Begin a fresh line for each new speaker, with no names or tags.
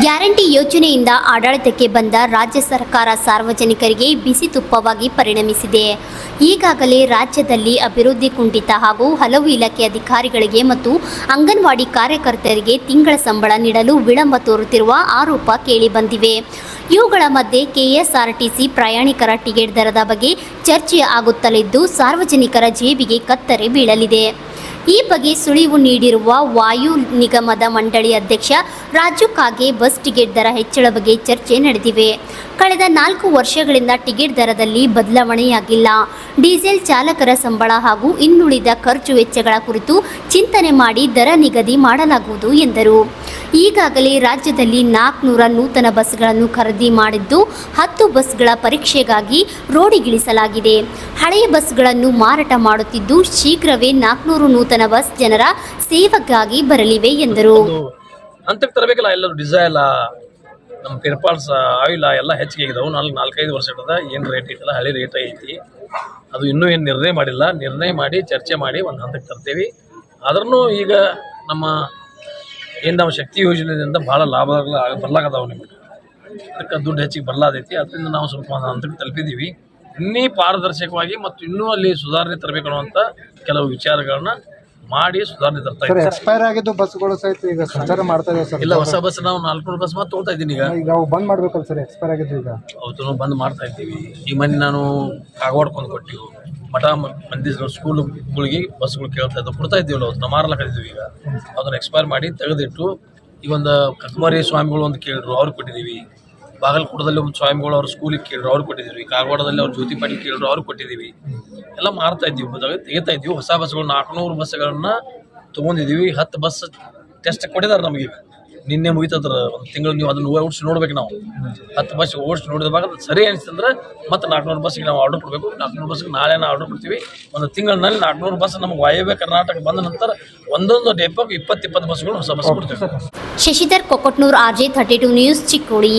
Guarantee ಯೋಜನೆಯಿಂದ ಆಡಳಿತಕ್ಕೆ ಬಂದ ರಾಜ್ಯ ಸರ್ಕಾರ ಸಾರ್ವಜನಿಕರಿಗೆ ಬಿಸಿ ತುಪ್ಪವಾಗಿ ಪರಿಣಮಿಸಿದೆ. ಈಗಾಗಲೇ ರಾಜ್ಯದಲ್ಲಿ ಅಭಿವೃದ್ಧಿ ಕುಂಠಿತ ಹಾಗೂ ಹಲವು ಇಲಾಖೆ ಅಧಿಕಾರಿಗಳಿಗೆ ಮತ್ತು ಅಂಗನವಾಡಿ ಕಾರ್ಯಕರ್ತರಿಗೆ ತಿಂಗಳ ಸಂಬಳ ನೀಡಲು ವಿಳಂಬ ತೋರುತ್ತಿರುವ ಆರೋಪ ಕೇಳಿಬಂದಿವೆ. ಇವುಗಳ ಮಧ್ಯೆ ಕೆಎಸ್ಆರ್ಟಿಸಿ ಪ್ರಯಾಣಿಕರ ಟಿಕೆಟ್ ದರದ ಬಗ್ಗೆ ಚರ್ಚೆ ಆಗುತ್ತಲಿದ್ದು ಸಾರ್ವಜನಿಕರ ಜೇಬಿಗೆ ಕತ್ತರಿ ಬೀಳಲಿದೆ. ಈ ಬಗ್ಗೆ ಸುಳಿವು ನೀಡಿರುವ ವಾಯು ನಿಗಮದ ಮಂಡಳಿ ಅಧ್ಯಕ್ಷ ರಾಜು ಕಾಗೆ ಬಸ್ ಟಿಕೆಟ್ ದರ ಹೆಚ್ಚಳ ಬಗ್ಗೆ ಚರ್ಚೆ ನಡೆದಿವೆ. ಕಳೆದ 4 ವರ್ಷಗಳಿಂದ ಟಿಕೆಟ್ ದರದಲ್ಲಿ ಬದಲಾವಣೆಯಾಗಿಲ್ಲ. ಡೀಸೆಲ್ ಚಾಲಕರ ಸಂಬಳ ಹಾಗೂ ಇನ್ನುಳಿದ ಖರ್ಚು ವೆಚ್ಚಗಳ ಕುರಿತು ಚಿಂತನೆ ಮಾಡಿ ದರ ನಿಗದಿ ಮಾಡಲಾಗುವುದು ಎಂದರು. ಈಗಾಗಲೇ ರಾಜ್ಯದಲ್ಲಿ 400 ನೂತನ ಬಸ್ಗಳನ್ನು ಖರೀದಿ ಮಾಡಿದ್ದು 10 ಬಸ್ಗಳ ಪರೀಕ್ಷೆಗಾಗಿ ರೋಡಿಗಿಳಿಸಲಾಗಿದೆ. ಹಳೆಯ ಬಸ್ಗಳನ್ನು ಮಾರಾಟ ಮಾಡುತ್ತಿದ್ದು ಶೀಘ್ರವೇ 400 ನೂತನ ಬಸ್ ಜನರ ಸೇವೆಗಾಗಿ ಬರಲಿವೆ ಎಂದರು.
ಹಂತಕ್ಕೆ ತರಬೇಕಲ್ಲ, ಎಲ್ಲರೂ ಡಿಸೈಲ್ ನಮ್ಮ ಪೇರ್ಪಾಲ್ಸ್ ಆಯಿಲ್ ಎಲ್ಲ ಹೆಚ್ಚಿಗೆ ಆಗಿದಾವೆ. 4-5 ವರ್ಷ ಇರ್ತದ. ಏನು ರೇಟ್ ಐತಲ್ಲ ಹಳೆ ರೇಟ್ ಐತಿ. ಅದು ಇನ್ನೂ ಏನು ನಿರ್ಣಯ ಮಾಡಿಲ್ಲ. ನಿರ್ಣಯ ಮಾಡಿ ಚರ್ಚೆ ಮಾಡಿ ಒಂದು ಹಂತಕ್ಕೆ ತರ್ತೇವೆ. ಆದ್ರೂ ಈಗ ನಮ್ಮ ಶಕ್ತಿ ಯೋಜನೆಯಿಂದ ಭಾಳ ಲಾಭ ಬರ್ಲಾಗದಾವೆ. ನಿಮ್ಗೆ ಅದಕ್ಕೆ ದುಡ್ಡು ಹೆಚ್ಚಿಗೆ ಬರ್ಲಾದೈತಿ. ಅದರಿಂದ ನಾವು ಸ್ವಲ್ಪ ಹಂತಕ್ಕೆ ತಲುಪಿದ್ದೀವಿ. ಇನ್ನೂ ಪಾರದರ್ಶಕವಾಗಿ ಮತ್ತು ಇನ್ನೂ ಅಲ್ಲಿ ಸುಧಾರಣೆ ತರಬೇಕು ಅನ್ನುವಂಥ ಕೆಲವು ವಿಚಾರಗಳನ್ನ ಮಾಡಿ ಸುಧಾರಣೆ ತರ್ತಾ ಇದ್ದೀವಿ.
ಎಕ್ಸ್ಪೈರ್ ಆಗಿದ್ದು ಬಸ್ಗಳು ಸಹಿತ ಈಗ ಸಂಚಾರ ಮಾಡ್ತಾ ಇದಾವೆ ಸರ್.
ಇಲ್ಲ, ಹೊಸ ಬಸ್ ನಾವು 400 ಬಸ್ ಮಾತ್ರ ತಗೋತಾ ಇದ್ದೀನಿ. ಈಗ
ಬಂದ್ ಮಾಡ್ಬೇಕಲ್ಲ ಸರ್, ಎಕ್ಸ್ಪೈರ್ ಆಗಿದ್ದು ಈಗ
ಅವತ್ತು ಬಂದ್ ಮಾಡ್ತಾ ಇದ್ದೀವಿ. ಈ ಮನೆ ನಾನು ಕಾಗವಾಡ್ಕೊಂಡು ಕೊಟ್ಟಿವು ಮಠ ಮಂದಿರ ಸ್ಕೂಲ್ಗಳಿಗೆ ಬಸ್ಗಳು ಕೇಳ್ತಾ ಇದ್ದವು, ಕೊಡ್ತಾ ಇದ್ದೀವಲ್ಲ, ಅವತ್ತು ನಾವು ಮಾರಲಾಕಿದ್ದೀವಿ. ಈಗ ಅದನ್ನ ಎಕ್ಸ್ಪೈರ್ ಮಾಡಿ ತೆಗೆದಿಟ್ಟು ಈ ಒಂದು ಕಕ್ಮರಿ ಸ್ವಾಮಿಗಳು ಒಂದು ಕೇಳಿದ್ರು, ಅವ್ರಿಗೆ ಕೊಟ್ಟಿದ್ದೀವಿ. ಬಾಗಲಕೋಟದಲ್ಲಿ ಒಂದು ಸ್ವಾಮಿಗಳು ಅವ್ರ ಸ್ಕೂಲಿಗೆ ಕೇಳಿದ್ರು, ಅವ್ರಿಗೆ ಕೊಟ್ಟಿದ್ದೀವಿ. ಕಾಗವಾಡದಲ್ಲಿ ಅವ್ರು ಜ್ಯೋತಿ ಪಾಟೀಲ್ ಕೇಳಿದ್ರು, ಅವ್ರಿಗೆ ಕೊಟ್ಟಿದ್ದೀವಿ. ಎಲ್ಲ ಮಾರ್ತಾ ಇದ್ದೀವಿ, ತೆಗಿತಾ ಇದ್ದೀವಿ. ಹೊಸ ಬಸ್ಗಳು 400 ಬಸ್ಗಳನ್ನ ತೊಗೊಂಡಿದ್ದೀವಿ. 10 ಬಸ್ ಟೆಸ್ಟ್ ಕೊಟ್ಟಿದ್ದಾರೆ ನಮಗೆ. ನಿನ್ನೆ ಮುಗಿತದ್ರ ಒಂದು ತಿಂಗಳು. ನೀವು ಅದನ್ನು ಓಡಿಸಿ ನೋಡ್ಬೇಕು. ನಾವು 10 ಬಸ್ ಓಡಿಸಿ ನೋಡಿದಾಗ ಸರಿ ಅನಿಸ್ತಂದ್ರೆ ಮತ್ತೆ 400 ಬಸ್ಗೆ ನಾವು ಆರ್ಡರ್ ಕೊಡಬೇಕು. 400 ಬಸ್ಗೆ ನಾಳೆ ನಾವು ಆರ್ಡರ್ ಕೊಡ್ತೀವಿ. ಒಂದು ತಿಂಗಳಿನಲ್ಲಿ 400 ಬಸ್ ನಮಗೆ ವಾಯವ್ಯ ಕರ್ನಾಟಕ ಬಂದ ನಂತರ ಒಂದೊಂದು ಡೆಪೋಗೆ 20 ಬಸ್ಗಳು ಹೊಸ ಬಸ್ ಕೊಡ್ತೀವಿ.
Shashidhar Kokkatnur, RJ32 news, Chikkodi.